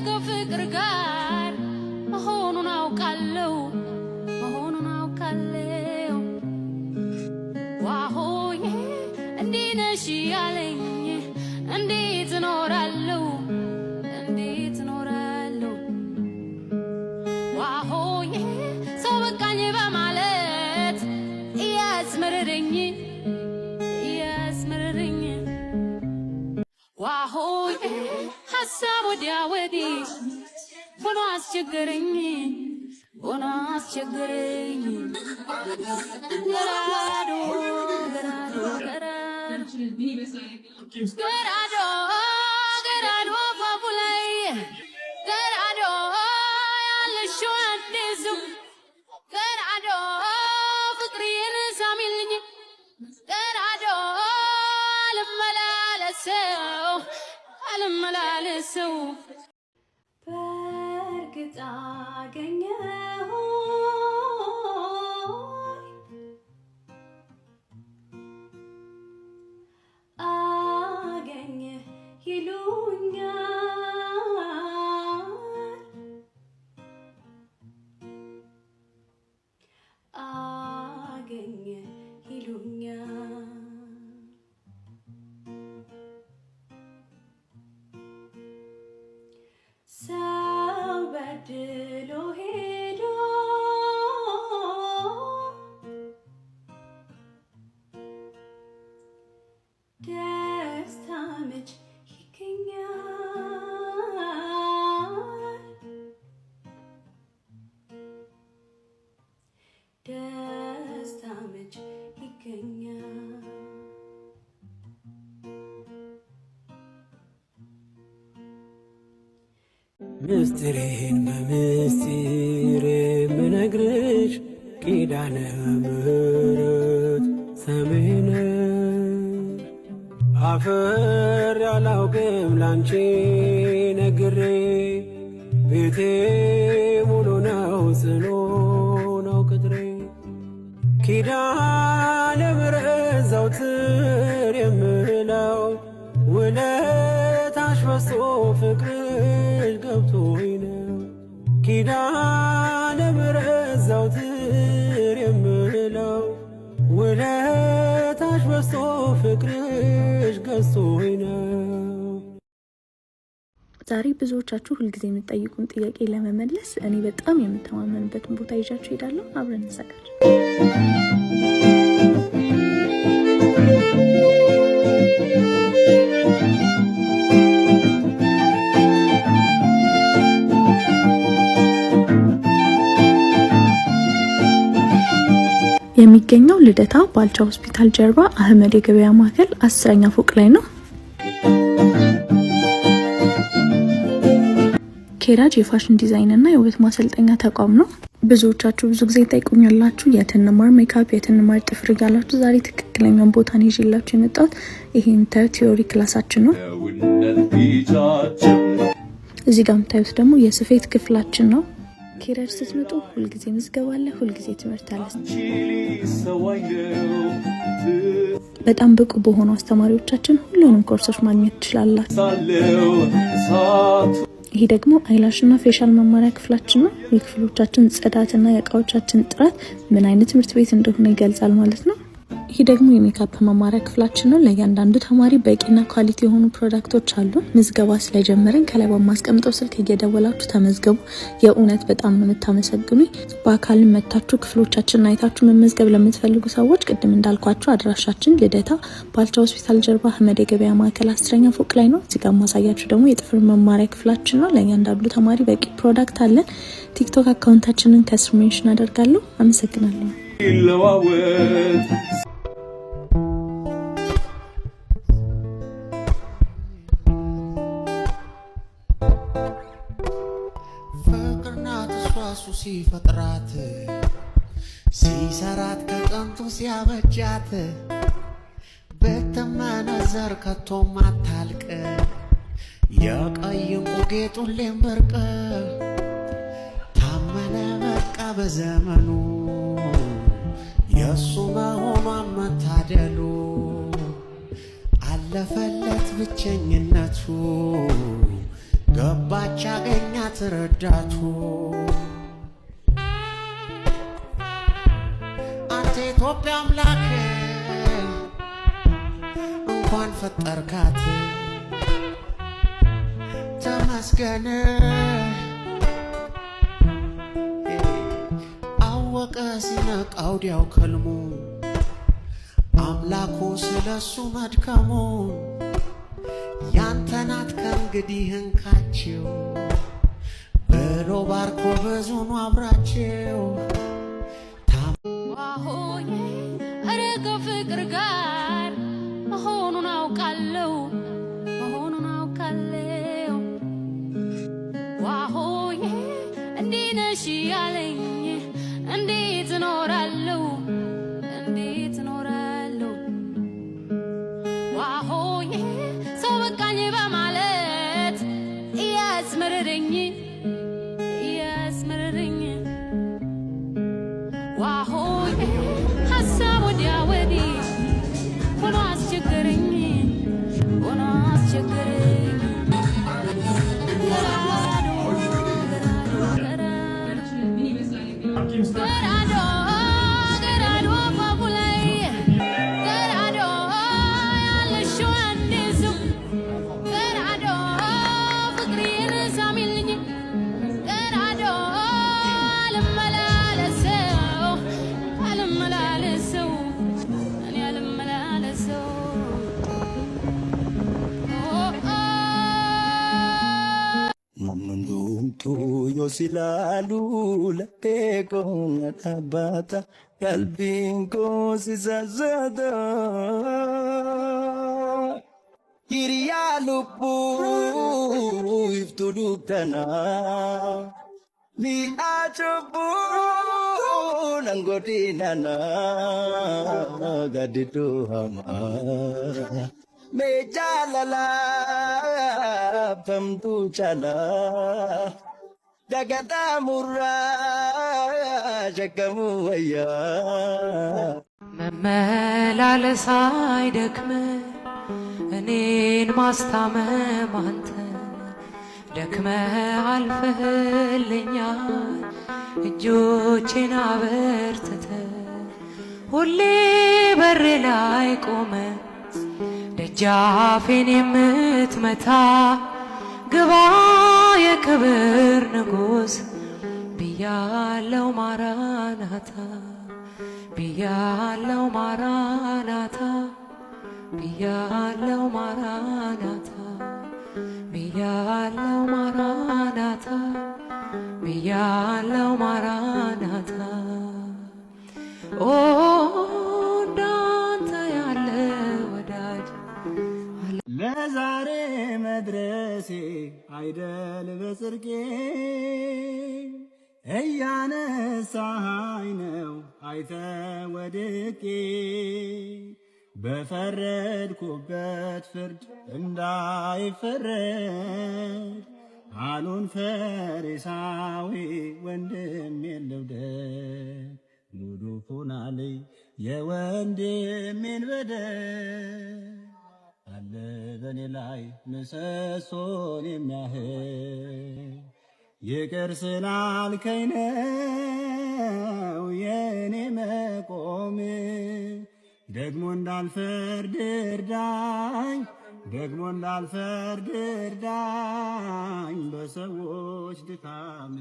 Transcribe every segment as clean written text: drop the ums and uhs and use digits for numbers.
ከፍቅር ጋር መሆኑን አውቃለሁ ዋሆዬ እንዲህ ነሽ ያለኝ እንዴት እኖራለሁ ዋሆዬ ሰው በቃኝ በማለት እያስመረረኝ ዋሆዬ ሀሳብ ወዲያ ወዲህ ሆኖ አስቸገረኝ ገራዶ ፋፉላይ ገራዶ ያለሽው አዲሱ ገራዶ ፍቅሬን ሳሚልኝ ገራዶ አልመላለሰው በርግጥ አገኘሁ ይሉኛል ሰው በድሎ ሄዶ ደስታ መች ይገኛል ደስታ መች ይገኛል ምስጢሬን በምስጢር ምነግርሽ ኪዳነ ምሕረት ሰሜን አፈር ያላውቅም ላንቺ ነግሬ ቤቴ ሙሉ ነው ጽኑ ነው ቅጥሬ ኪዳነ ምሕረት ዘወትር የምለው ውለታሽ በዝቶ ፍቅርሽ ገብቶኝ ነው ኪዳነ ምሕረት ዘወትር የምለው ውለታሽ በዝቶ ፍቅርሽ ገዝቶኝ ነው። ዛሬ ብዙዎቻችሁ ሁልጊዜ የምትጠይቁን ጥያቄ ለመመለስ እኔ በጣም የምተማመንበትን ቦታ ይዣችሁ ሄዳለሁ። አብረን እንሰጋለን። የሚገኘው ልደታ ባልቻ ሆስፒታል ጀርባ አህመድ የገበያ ማዕከል 10ኛ ፎቅ ላይ ነው። ኬራጅ የፋሽን ዲዛይን እና የውበት ማሰልጠኛ ተቋም ነው። ብዙዎቻችሁ ብዙ ጊዜ ጠይቁኛላችሁ የትንማር ሜካፕ የትንማር ጥፍር እያላችሁ ዛሬ ትክክለኛውን ቦታ ነው ይዤላችሁ የመጣሁት። ይሄን ቲዮሪ ክላሳችን ነው። እዚህ ጋር የምታዩት ደግሞ የስፌት ክፍላችን ነው። ኬራጅ ስትመጡ ሁልጊዜ ምዝገባ አለ፣ ሁልጊዜ ትምህርት አለ። በጣም ብቁ በሆኑ አስተማሪዎቻችን ሁሉንም ኮርሶች ማግኘት ትችላላችሁ። ይሄ ደግሞ አይላሽ እና ፌሻል መማሪያ ክፍላችን ነው። የክፍሎቻችን ጽዳትና የእቃዎቻችን ጥራት ምን አይነት ትምህርት ቤት እንደሆነ ይገልጻል ማለት ነው። ይሄ ደግሞ የሜካፕ መማሪያ ክፍላችን ነው። ለእያንዳንዱ ተማሪ በቂና ኳሊቲ የሆኑ ፕሮዳክቶች አሉ። ምዝገባ ስለጀመረን ከላይ በማስቀምጠው ስልክ እየደወላችሁ ተመዝገቡ። የእውነት በጣም ነው የምታመሰግኑኝ። በአካል መታችሁ ክፍሎቻችንን አይታችሁ መመዝገብ ለምትፈልጉ ሰዎች ቅድም እንዳልኳችሁ አድራሻችን ልደታ ባልቻ ሆስፒታል ጀርባ አህመድ የገበያ ማዕከል 10ኛ ፎቅ ላይ ነው። እዚህ ጋር ማሳያችሁ ደግሞ የጥፍር መማሪያ ክፍላችን ነው። ለእያንዳንዱ ተማሪ በቂ ፕሮዳክት አለን። ቲክቶክ አካውንታችንን ከስር ሜንሽን አደርጋለሁ። አመሰግናለሁ። ሲፈጥራት ሲሰራት ከቀንቱ ሲያበጃት በተመነዘር ከቶም አታልቅ የቀይ እንቁ ጌጡሌም በርቅ ታመነ በቃ በዘመኑ የእሱ መሆኗን መታደሉ አለፈለት ብቸኝነቱ ገባች አገኘ የእናት ረዳቱ አንተ ኢትዮጵያ አምላክ እንኳን ፈጠርካት ተመስገን። አወቀ ሲነቃው ዲያው ከልሙ አምላኩ ስለሱ መድከሙ ያንተ ናት ከእንግዲህ እንካቸው ብሎ ባርኮ ብዙኑ አብራቸው ዋሆዬ ኧረ ከፍቅር ጋር መሆኑን አውቃለሁ ዋሆዬ እንዲህ ነሽ ያለኝ እንዴት እኖራለሁ ዋሆዬ ሰው በቃኝ በማለት እያስመረረኝ ዋሆዬ ሀሳብ ወዲያ ወዲህ ሆኖ አስቸገረኝ Yo silalu late con tabata kalbin ko sisazada Kiriya lupu iftulutana Ni achubu nangotinana gaditu hama Mejalala pamtu chala Jagata murra jagamu waya መመላለስ አይደክም እኔን ማስታመም አንተ ደክመ አልፈህልኛል እጆቼን አበርትተ ሁሌ በር ላይ ቆመ ደጃፌን የምትመታ ግባ የክብር ንጉሥ ብያለው ማራናታ ብያለው ማራናታ ብያለው ማራናታ ብያለው ማራናታ ብያለው ማራናታ ኦ እንዳንተ ያለ ወዳጅ ለዛሬ መድረሴ አይደል በጽድቄ እያነሳኸኝ ነው አይተ ወድቄ በፈረድኩበት ፍርድ እንዳይፈረድ አሉን ፈሪሳዊ ወንድም የለውደት ሙሉ ሆናለይ የወንድሜን በደል አለ በኔ ላይ ምሰሶን የሚያህል ይቅር ስላልከኝ ነው የኔ መቆም ደግሞ እንዳልፈርድ እርዳኝ ደግሞ እንዳልፈርድ እርዳኝ በሰዎች ድካም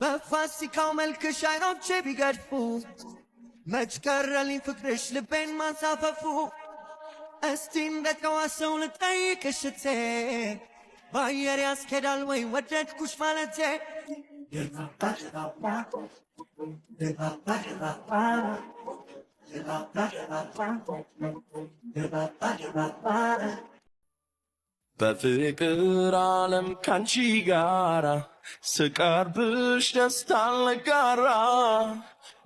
በፋሲካው መልክሽ አይኖቼ ቢገድፉ መች ቀረልኝ ፍቅርሽ ልቤን ማንሳፈፉ እስቲ እንደተዋሰው ልጠይቅሽ እቴ በአየር ያስኬዳል ወይ ወደድኩሽ ማለቴ በፍቅር ዓለም ካንቺ ጋራ ስቀርብሽ ደስታን ልጋራ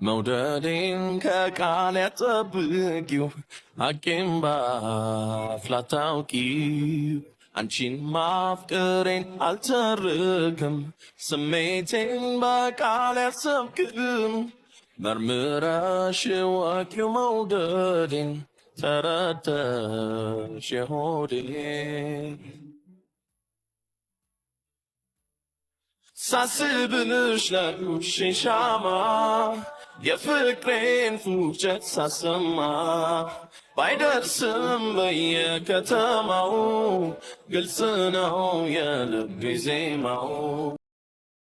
መውደዴን ከቃል ያጠብቂው አቄም ባፍ ላታውቂው አንቺን ማፍቀሬን አልተርክም ስሜቴን በቃል ያሰብክም መርምረሽ ወቂው መውደዴን ተረተሽ የሆዴን ሳስብልሽ ለኩሽን ሻማ የፍቅሬን ፉጨት ሳሰማ ባይደርስም በየከተማው ግልጽ ነው የልቤ ዜማው